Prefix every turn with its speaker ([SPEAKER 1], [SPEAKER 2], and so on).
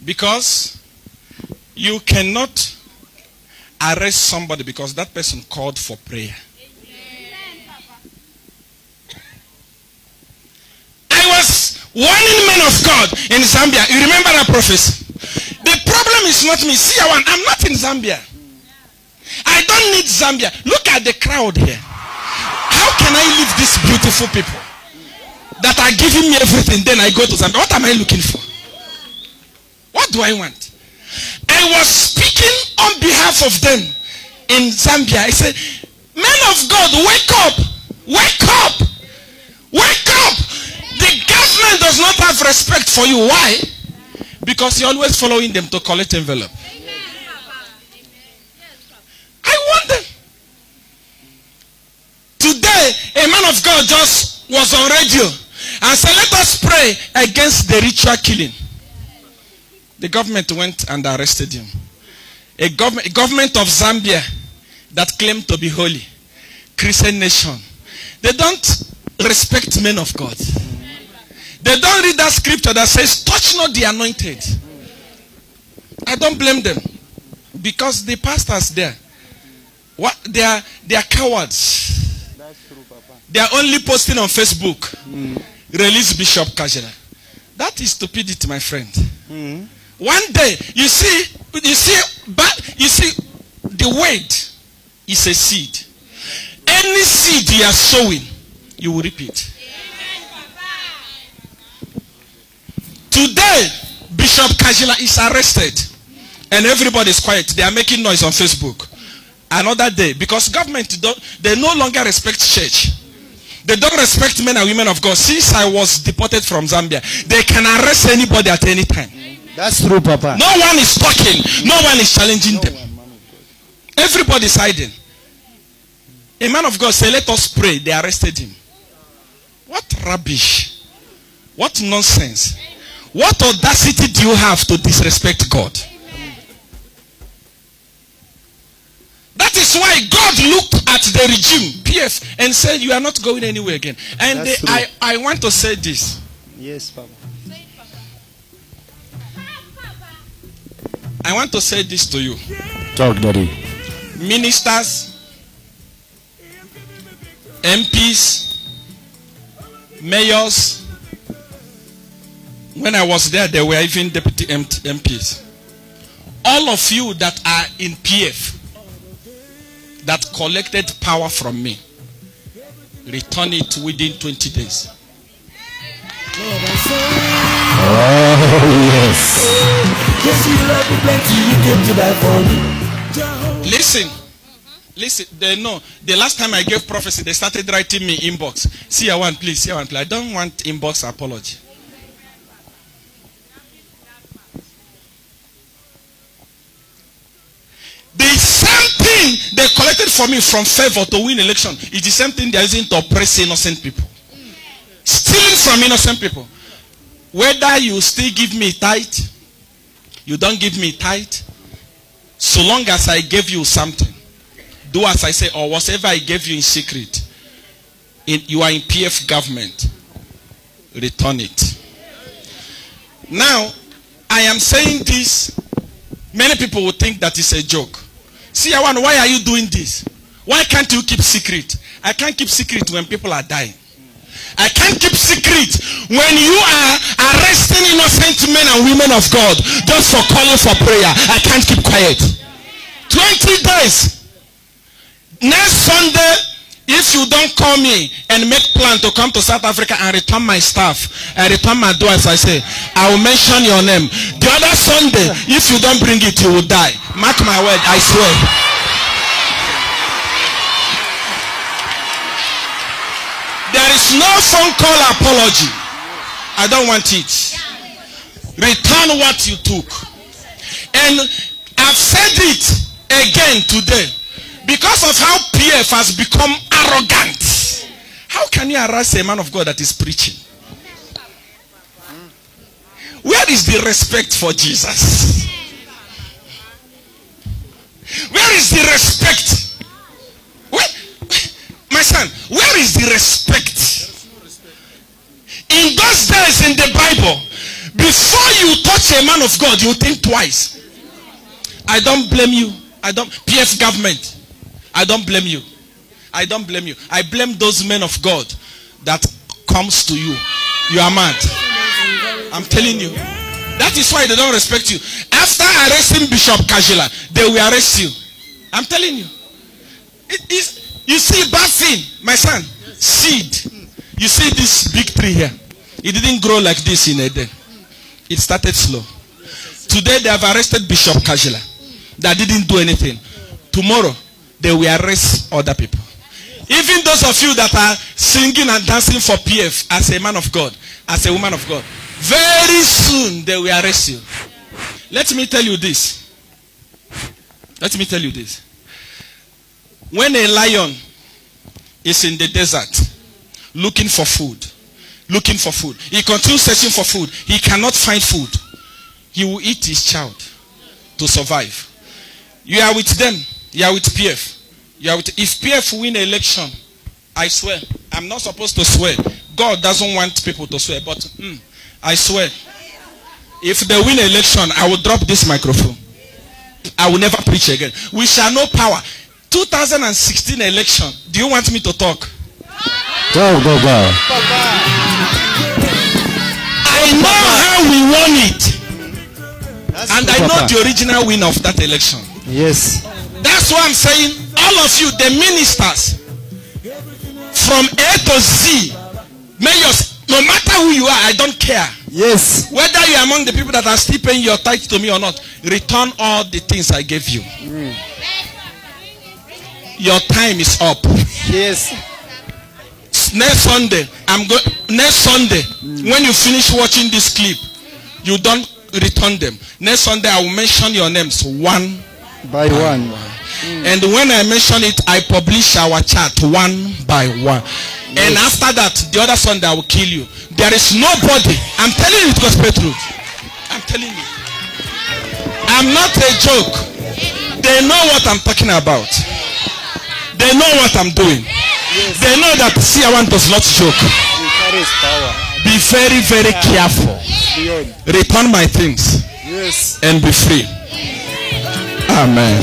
[SPEAKER 1] Because you cannot arrest somebody because that person called for prayer. I was warning men of God in Zambia. You remember that prophecy? The problem is not me. See, I'm not in Zambia. I don't need Zambia. Look at the crowd here. How can I leave these beautiful people that are giving me everything, then I go to Zambia? What am I looking for? What do I want? I was speaking on behalf of them in Zambia. I said, men of God, wake up! Wake up! Wake up! The government does not have respect for you. Why? Because you're always following them to collect envelope. I want them. Today, a man of God just was on radio and said, let us pray against the ritual killing. The government went and arrested him. A government of Zambia that claimed to be holy, Christian nation. They don't respect men of God. They don't read that scripture that says, touch not the anointed. I don't blame them. Because the pastors there, they are cowards.
[SPEAKER 2] That's true, Papa.
[SPEAKER 1] They are only posting on Facebook. Release Bishop Kajela. That is stupidity, my friend. One day, you see, the word is a seed. Any seed you are sowing, you will reap it. Today, Bishop Kajila is arrested. And everybody is quiet. They are making noise on Facebook. Another day, because government, they no longer respect church. They don't respect men and women of God. Since I was deported from Zambia, they can arrest anybody at any time.
[SPEAKER 2] That's true, Papa.
[SPEAKER 1] No one is talking. No one is challenging them. Everybody is hiding. A man of God said, let us pray. They arrested him. What rubbish. What nonsense. What audacity do you have to disrespect God? That is why God looked at the regime, PF, and said, you are not going anywhere again. And I want to say this.
[SPEAKER 2] Yes, Papa.
[SPEAKER 1] I want to say this to you.
[SPEAKER 2] Talk, Daddy.
[SPEAKER 1] Ministers, MPs, mayors. When I was there, there were even deputy MPs. All of you that are in PF, that collected power from me, return it within 20 days.
[SPEAKER 2] Oh, yes.
[SPEAKER 1] Listen, they know. The last time I gave prophecy, they started writing me inbox. See I want, please, see I want, please. I don't want inbox apology. The same thing they collected for me from favor to win election is the same thing they are using to oppress innocent people. Stealing from innocent people. Whether you still give me tithe, you don't give me tithe, so long as I gave you something, do as I say, or whatever I gave you in secret, you are in PF government, return it. Now, I am saying this, many people will think that it's a joke. See, Awan, why are you doing this? Why can't you keep secret? I can't keep secret when people are dying. I can't keep secret when you are arresting innocent men and women of God just for calling for prayer. I can't keep quiet. 20 days. Next Sunday, if you don't call me and make plan to come to South Africa and return my staff and return my door, as I say, I will mention your name. The other Sunday, if you don't bring it, you will die. Mark my word, I swear. There is no phone call apology. I don't want it. Return what you took. And I've said it again today. Because of how PF has become arrogant. How can you harass a man of God that is preaching? Where is the respect for Jesus? Where is the respect? My son, where is the respect? In those days in the Bible, before you touch a man of God, you think twice. I don't blame you. PF government. I don't blame you. I don't blame you. I blame those men of God that comes to you. You are mad. I'm telling you. That is why they don't respect you. After arresting Bishop Kajila, they will arrest you. I'm telling you. You see bad thing, my son. Seed. You see this big tree here. It didn't grow like this in a day. It started slow. Today they have arrested Bishop Kajila. That didn't do anything. Tomorrow they will arrest other people. Even those of you that are singing and dancing for PF as a man of God, as a woman of God, very soon they will arrest you. Let me tell you this. Let me tell you this. When a lion is in the desert looking for food, he continues searching for food. He cannot find food. He will eat his child to survive. You are with them. You are with PF. If PF win an election, I swear, I'm not supposed to swear. God doesn't want people to swear, but I swear, if they win an election, I will drop this microphone. I will never preach again. We shall know power. 2016 election. Do you want me to talk?
[SPEAKER 2] Go.
[SPEAKER 1] I know how we won it. And I know the original winner of that election.
[SPEAKER 2] Yes.
[SPEAKER 1] That's why I'm saying, all of you, the ministers, from A to Z, mayors, no matter who you are, I don't care.
[SPEAKER 2] Yes.
[SPEAKER 1] Whether you are among the people that are still paying your tithe to me or not, return all the things I gave you. Your time is up.
[SPEAKER 2] Yes.
[SPEAKER 1] Next Sunday, when you finish watching this clip, you don't return them. Next Sunday, I will mention your names one
[SPEAKER 2] by one.
[SPEAKER 1] And when I mention it, I publish our chat one by one. Yes. And after that, the other Sunday, I will kill you. There is nobody. I'm telling you, it's gospel truth. I'm telling you. I'm not a joke. They know what I'm talking about. They know what I'm doing. Yes. They know that CR1 does not joke. Be very, very careful. Return my things.
[SPEAKER 2] Yes.
[SPEAKER 1] And be free. Amen.